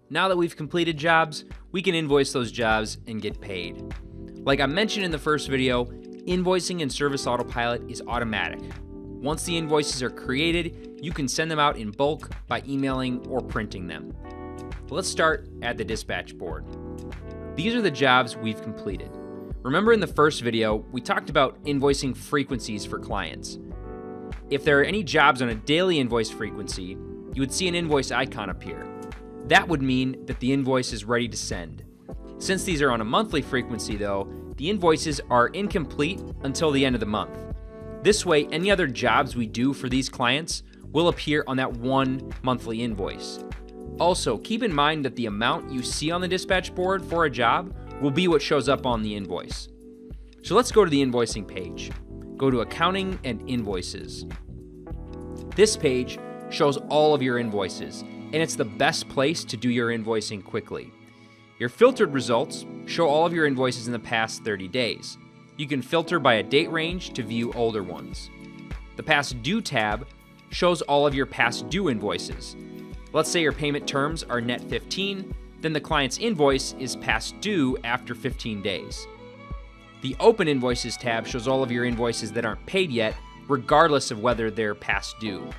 Now that we've completed jobs, we can invoice those jobs and get paid. Like I mentioned in the first video, invoicing in Service Autopilot is automatic. Once the invoices are created, you can send them out in bulk by emailing or printing them. Let's start at the dispatch board. These are the jobs we've completed. Remember in the first video, we talked about invoicing frequencies for clients. If there are any jobs on a daily invoice frequency, you would see an invoice icon appear. That would mean that the invoice is ready to send. Since these are on a monthly frequency though, the invoices are incomplete until the end of the month. This way, any other jobs we do for these clients will appear on that one monthly invoice. Also, keep in mind that the amount you see on the dispatch board for a job will be what shows up on the invoice. So let's go to the invoicing page. Go to Accounting and Invoices. This page shows all of your invoices, and it's the best place to do your invoicing quickly. Your filtered results show all of your invoices in the past 30 days. You can filter by a date range to view older ones. The Past Due tab shows all of your past due invoices. Let's say your payment terms are net 15, then the client's invoice is past due after 15 days. The Open Invoices tab shows all of your invoices that aren't paid yet, regardless of whether they're past due.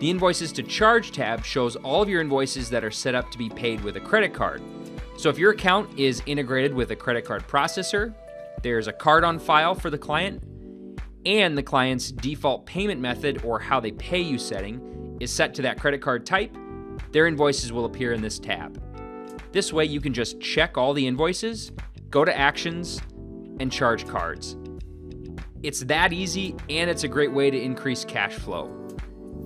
The Invoices to Charge tab shows all of your invoices that are set up to be paid with a credit card. So if your account is integrated with a credit card processor, there's a card on file for the client, and the client's default payment method or how they pay you setting is set to that credit card type, their invoices will appear in this tab. This way you can just check all the invoices, go to Actions, and charge cards. It's that easy, and it's a great way to increase cash flow.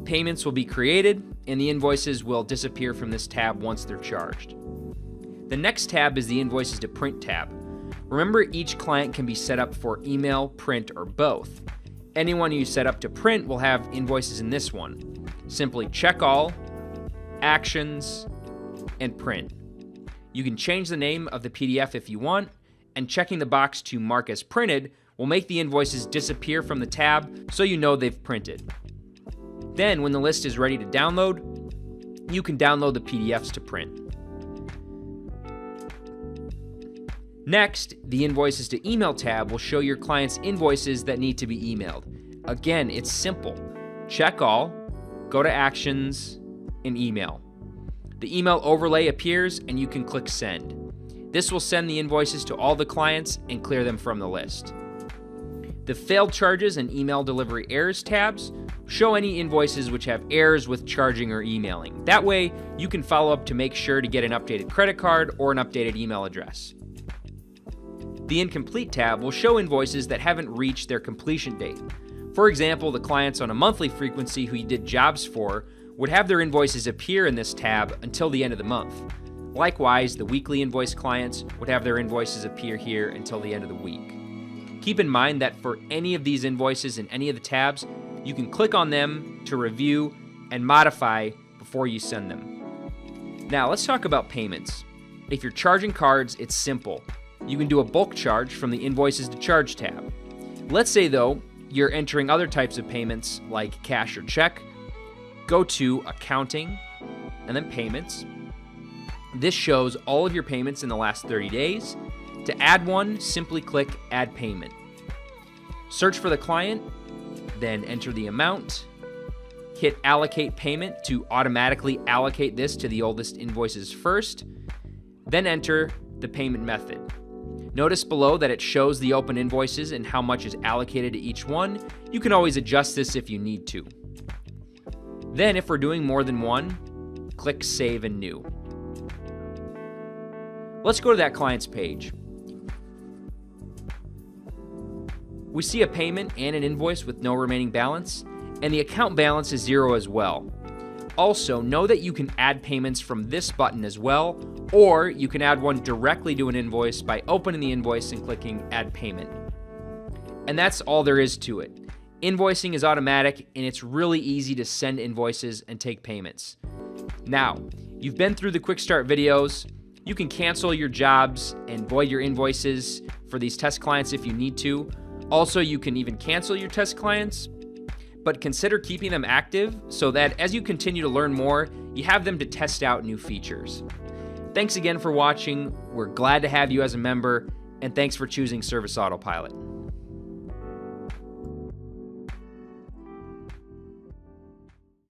Payments will be created, and the invoices will disappear from this tab once they're charged. The next tab is the Invoices to Print tab. Remember, each client can be set up for email, print, or both. Anyone you set up to print will have invoices in this one. Simply check all, Actions, and Print. You can change the name of the PDF if you want, and checking the box to mark as printed will make the invoices disappear from the tab so you know they've printed. Then, when the list is ready to download, you can download the PDFs to print. Next, the Invoices to Email tab will show your clients' invoices that need to be emailed. Again, it's simple. Check all, go to Actions, and Email. The email overlay appears and you can click Send. This will send the invoices to all the clients and clear them from the list. The Failed Charges and Email Delivery Errors tabs show any invoices which have errors with charging or emailing. That way, you can follow up to make sure to get an updated credit card or an updated email address. The Incomplete tab will show invoices that haven't reached their completion date. For example, the clients on a monthly frequency who you did jobs for would have their invoices appear in this tab until the end of the month. Likewise, the weekly invoice clients would have their invoices appear here until the end of the week. Keep in mind that for any of these invoices in any of the tabs, you can click on them to review and modify before you send them. Now let's talk about payments. If you're charging cards, it's simple. You can do a bulk charge from the Invoices to Charge tab. Let's say though, you're entering other types of payments like cash or check. Go to Accounting and then Payments. This shows all of your payments in the last 30 days. To add one, simply click Add Payment. Search for the client, then enter the amount. Hit Allocate Payment to automatically allocate this to the oldest invoices first. Then enter the payment method. Notice below that it shows the open invoices and how much is allocated to each one. You can always adjust this if you need to. Then, if we're doing more than one, click Save and New. Let's go to that client's page. We see a payment and an invoice with no remaining balance, and the account balance is 0 as well. Also, know that you can add payments from this button as well, or you can add one directly to an invoice by opening the invoice and clicking Add Payment. And that's all there is to it. Invoicing is automatic, and it's really easy to send invoices and take payments. Now, you've been through the quick start videos. You can cancel your jobs and void your invoices for these test clients if you need to. Also, you can even cancel your test clients. but consider keeping them active so that as you continue to learn more, you have them to test out new features. Thanks again for watching. We're glad to have you as a member, and thanks for choosing Service Autopilot.